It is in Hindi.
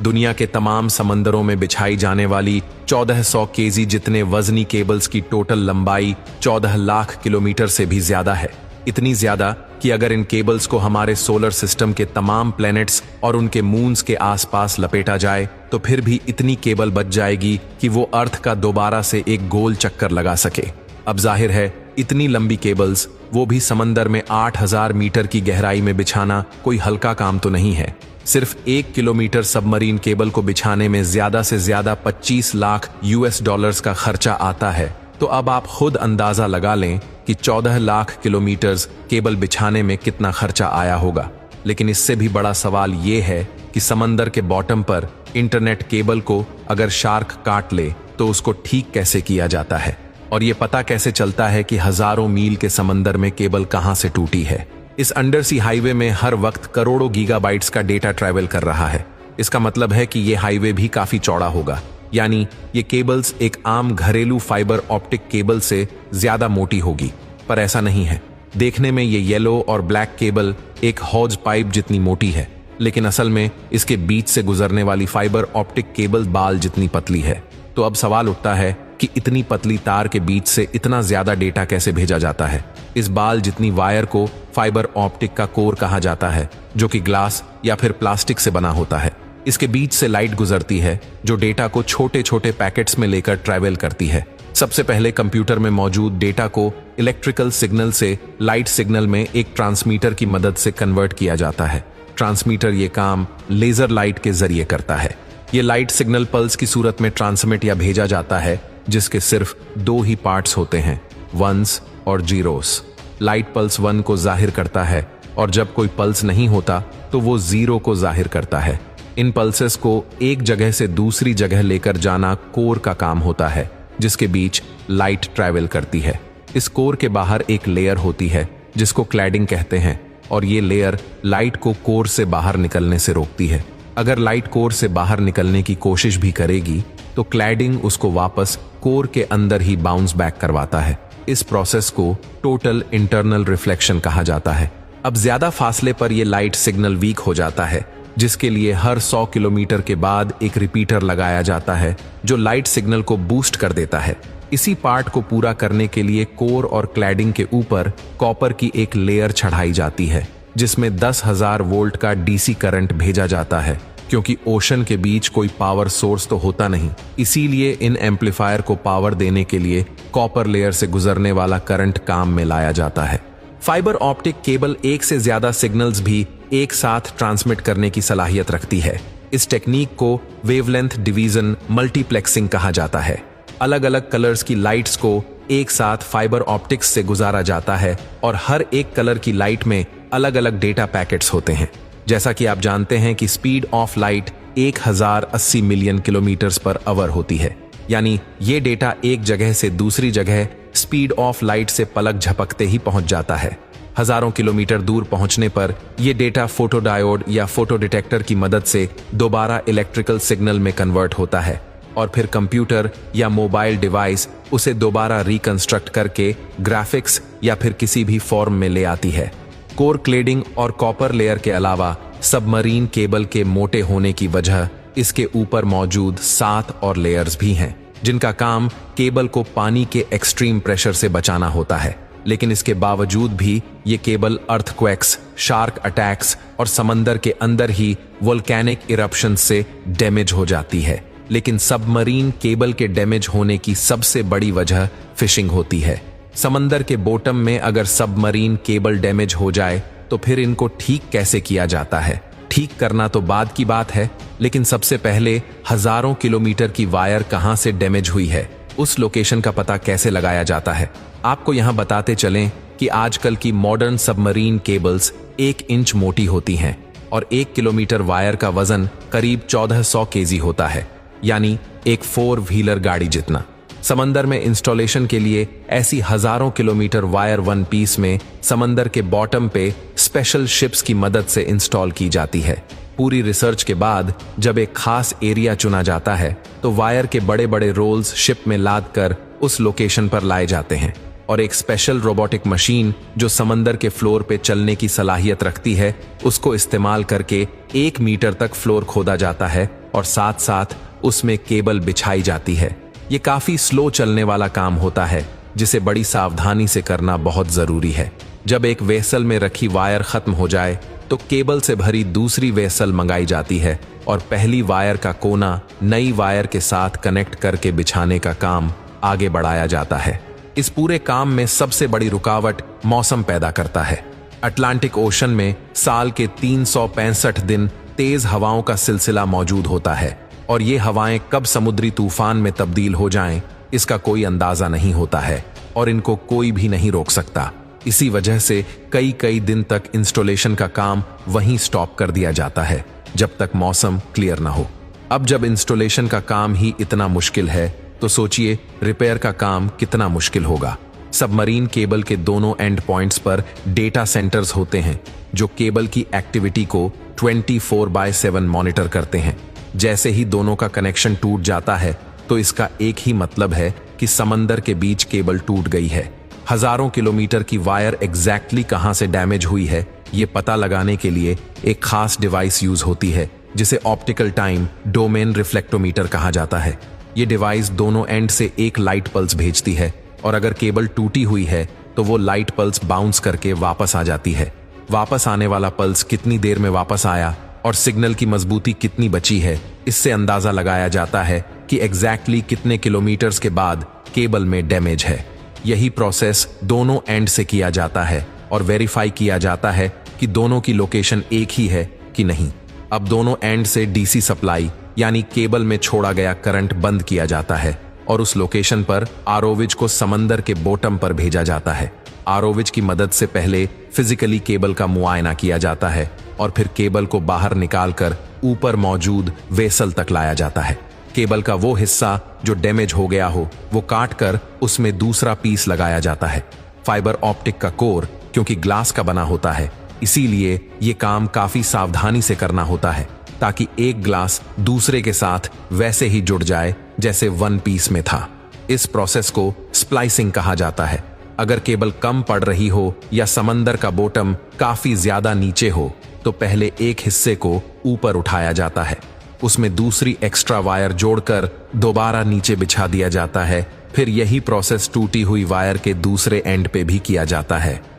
दुनिया के तमाम समंदरों में बिछाई जाने वाली 1400 केजी जितने वजनी केबल्स की टोटल लंबाई 14 लाख किलोमीटर से भी ज्यादा है। इतनी ज्यादा कि अगर इन केबल्स को हमारे सोलर सिस्टम के तमाम प्लैनेट्स और उनके मून्स के आसपास लपेटा जाए तो फिर भी इतनी केबल बच जाएगी कि वो अर्थ का दोबारा से एक गोल चक्कर लगा सके। अब जाहिर है इतनी लंबी केबल्स, वो भी समंदर में 8000 मीटर की गहराई में बिछाना कोई हल्का काम तो नहीं है। सिर्फ 1 किलोमीटर सबमरीन केबल को बिछाने में ज्यादा से ज्यादा 25 लाख US का खर्चा आता है। तो अब आप खुद अंदाजा लगा लें कि 14 लाख किलोमीटर केबल बिछाने में कितना खर्चा आया होगा। लेकिन इससे भी बड़ा सवाल ये है कि समंदर के बॉटम पर इंटरनेट केबल को अगर शार्क काट ले तो उसको ठीक कैसे किया जाता है, और ये पता कैसे चलता है कि हजारों मील के समंदर में केबल कहां से टूटी है। इस अंडर सी हाईवे में हर वक्त करोड़ों गीगाबाइट्स का डेटा ट्रैवल कर रहा है। इसका मतलब है कि ये हाईवे भी काफी चौड़ा होगा, यानी ये केबल्स एक आम घरेलू फाइबर ऑप्टिक केबल से ज्यादा मोटी होगी। पर ऐसा नहीं है। देखने में ये येलो और ब्लैक केबल एक हौज पाइप जितनी मोटी है, लेकिन असल में इसके बीच से गुजरने वाली फाइबर ऑप्टिक केबल बाल जितनी पतली है। तो अब सवाल उठता है कि इतनी पतली तार के बीच से इतना ज्यादा डेटा कैसे भेजा जाता है। इस बाल जितनी वायर को फाइबर ऑप्टिक का कोर कहा जाता है, जो कि ग्लास या फिर प्लास्टिक से बना होता है। इसके बीच से लाइट गुजरती है जो डेटा को छोटे छोटे पैकेट्स में लेकर ट्रैवल करती है। सबसे पहले कंप्यूटर में मौजूद डेटा को इलेक्ट्रिकल सिग्नल से लाइट सिग्नल में एक ट्रांसमीटर की मदद से कन्वर्ट किया जाता है। ट्रांसमीटर ये काम लेजर लाइट के जरिए करता है। ये लाइट सिग्नल पल्स की सूरत में ट्रांसमिट या भेजा जाता है, जिसके सिर्फ 2 ही पार्ट्स होते हैं, वंस और जीरोस। लाइट पल्स 1 को जाहिर करता है और जब कोई पल्स नहीं होता तो वो 0 को जाहिर करता है। इन पल्सेस को एक जगह से दूसरी जगह लेकर जाना कोर का काम होता है, जिसके बीच लाइट ट्रैवल करती है। इस कोर के बाहर एक लेयर होती है जिसको क्लैडिंग कहते हैं, और ये लेयर लाइट को कोर से बाहर निकलने से रोकती है। अगर लाइट कोर से बाहर निकलने की कोशिश भी करेगी तो क्लैडिंग उसको वापस कोर के अंदर ही बाउंस बैक करवाता है। इस प्रोसेस को टोटल इंटरनल रिफ्लेक्शन कहा जाता है। अब ज्यादा फासले पर यह लाइट सिग्नल वीक हो जाता है, जिसके लिए हर 100 किलोमीटर के बाद एक रिपीटर लगाया जाता है जो लाइट सिग्नल को बूस्ट कर देता है। इसी पार्ट को पूरा करने के लिए कोर और क्लैडिंग के ऊपर कॉपर की एक लेयर चढ़ाई जाती है, जिसमें 10,000 वोल्ट का डीसी करंट भेजा जाता है। क्योंकि ओशन के बीच कोई पावर सोर्स तो होता नहीं, इसीलिए इन एम्पलीफायर को पावर देने के लिए कॉपर लेयर से गुजरने वाला करंट काम में लाया जाता है। फाइबर ऑप्टिक केबल एक से ज्यादा सिग्नल्स भी एक साथ ट्रांसमिट करने की सलाहियत रखती है। इस टेक्निक को वेवलेंथ डिवीजन मल्टीप्लेक्सिंग कहा जाता है। अलग अलग कलर्स की लाइट्स को एक साथ फाइबर ऑप्टिक्स से गुजारा जाता है और हर एक कलर की लाइट में अलग अलग डेटा पैकेट्स होते हैं। जैसा कि आप जानते हैं कि speed of light 1080 million kilometres per hour होती है, यानी ये डेटा एक जगह से दूसरी जगह स्पीड ऑफ लाइट से पलक झपकते ही पहुंच जाता है। हजारों किलोमीटर दूर पहुंचने पर यह डेटा फोटोडायोड या फोटो डिटेक्टर की मदद से दोबारा इलेक्ट्रिकल सिग्नल में कन्वर्ट होता है और फिर कंप्यूटर या मोबाइल डिवाइस उसे दोबारा रिकंस्ट्रक्ट करके ग्राफिक्स या फिर किसी भी फॉर्म में ले आती है। कोर क्लेडिंग और कॉपर लेयर के अलावा सबमरीन केबल के मोटे होने की वजह इसके ऊपर मौजूद 7 और लेयर्स भी हैं, जिनका काम केबल को पानी के एक्सट्रीम प्रेशर से बचाना होता है। लेकिन इसके बावजूद भी ये केबल अर्थक्वेक्स, शार्क अटैक्स और समंदर के अंदर ही वोल्केनिक इरप्शन से डैमेज हो जाती है। लेकिन सबमरीन केबल के डैमेज होने की सबसे बड़ी वजह फिशिंग होती है। समंदर के बॉटम में अगर सबमरीन केबल डैमेज हो जाए तो फिर इनको ठीक कैसे किया जाता है? ठीक करना तो बाद की बात है, लेकिन सबसे पहले हजारों किलोमीटर की वायर कहां से डैमेज हुई है, उस लोकेशन का पता कैसे लगाया जाता है। आपको यहां बताते चलें कि आजकल की मॉडर्न सबमरीन केबल्स 1 इंच मोटी होती हैं और 1 किलोमीटर वायर का वजन करीब 1400 केजी होता है, यानी एक 4 व्हीलर गाड़ी जितना। समंदर में इंस्टॉलेशन के लिए ऐसी हजारों किलोमीटर वायर वन पीस में समंदर के बॉटम पे स्पेशल शिप्स की मदद से इंस्टॉल की जाती है। पूरी रिसर्च के बाद जब एक खास एरिया चुना जाता है तो वायर के बड़े बड़े रोल्स शिप में लाद कर उस लोकेशन पर लाए जाते हैं। और एक स्पेशल रोबोटिक मशीन जो समंदर के फ्लोर पे चलने की सलाहियत रखती है, उसको इस्तेमाल करके 1 मीटर तक फ्लोर खोदा जाता है और साथ साथ उसमें केबल बिछाई जाती है। ये काफी स्लो चलने वाला काम होता है, जिसे बड़ी सावधानी से करना बहुत जरूरी है। जब एक वेसल में रखी वायर खत्म हो जाए तो केबल से भरी दूसरी वेसल मंगाई जाती है और पहली वायर का कोना नई वायर के साथ कनेक्ट करके बिछाने का काम आगे बढ़ाया जाता है। इस पूरे काम में सबसे बड़ी रुकावट मौसम पैदा करता है। अटलांटिक ओशन में साल के 365 दिन तेज हवाओं का सिलसिला मौजूद होता है और ये हवाएं कब समुद्री तूफान में तब्दील हो जाएं, इसका कोई अंदाजा नहीं होता है और इनको कोई भी नहीं रोक सकता। इसी वजह से कई दिन तक इंस्टॉलेशन का काम वहीं स्टॉप कर दिया जाता है जब तक मौसम क्लियर ना हो। अब जब इंस्टॉलेशन का काम ही इतना मुश्किल है तो सोचिए रिपेयर का काम कितना मुश्किल होगा। सबमरीन केबल के दोनों एंड पॉइंट्स पर डेटा सेंटर्स होते हैं जो केबल की एक्टिविटी को 24/7 मॉनिटर करते हैं। जैसे ही दोनों का कनेक्शन टूट जाता है तो इसका एक ही मतलब है कि समंदर के बीच केबल टूट गई है। हजारों किलोमीटर की वायर एग्जैक्टली कहां से डैमेज हुई है ये पता लगाने के लिए एक खास डिवाइस यूज होती है जिसे ऑप्टिकल टाइम डोमेन रिफ्लेक्टोमीटर कहा जाता है। ये डिवाइस दोनों एंड से एक लाइट पल्स भेजती है और अगर केबल टूटी हुई है तो वो लाइट पल्स बाउंस करके वापस आ जाती है। वापस आने वाला पल्स कितनी देर में वापस आया और सिग्नल की मजबूती कितनी बची है, इससे अंदाजा लगाया जाता है कि एग्जैक्टली कितने किलोमीटर्स के बाद केबल में डैमेज है। यही प्रोसेस दोनों एंड से किया जाता है और वेरीफाई किया जाता है कि दोनों की लोकेशन एक ही है कि नहीं। अब दोनों एंड से डीसी सप्लाई यानी केबल में छोड़ा गया करंट बंद किया जाता है और उस लोकेशन पर आरओविज को समंदर के बॉटम पर भेजा जाता है। आरओविज की मदद से पहले फिजिकली केबल का मुआयना किया जाता है और फिर केबल को बाहर निकालकर ऊपर मौजूद वेसल तक लाया जाता है। केबल का वो हिस्सा जो डैमेज हो गया हो वो काट कर उसमें दूसरा पीस लगाया जाता है। फाइबर ऑप्टिक का कोर क्योंकि ग्लास का बना होता है, इसीलिए ये काम काफी सावधानी से करना होता है ताकि एक ग्लास दूसरे के साथ वैसे ही जुड़ जाए जैसे वन पीस में था। इस प्रोसेस को स्प्लाइसिंग कहा जाता है। अगर केबल कम पड़ रही हो या समंदर का बॉटम काफी ज्यादा नीचे हो तो पहले एक हिस्से को ऊपर उठाया जाता है, उसमें दूसरी एक्स्ट्रा वायर जोड़कर दोबारा नीचे बिछा दिया जाता है। फिर यही प्रोसेस टूटी हुई वायर के दूसरे एंड पे भी किया जाता है।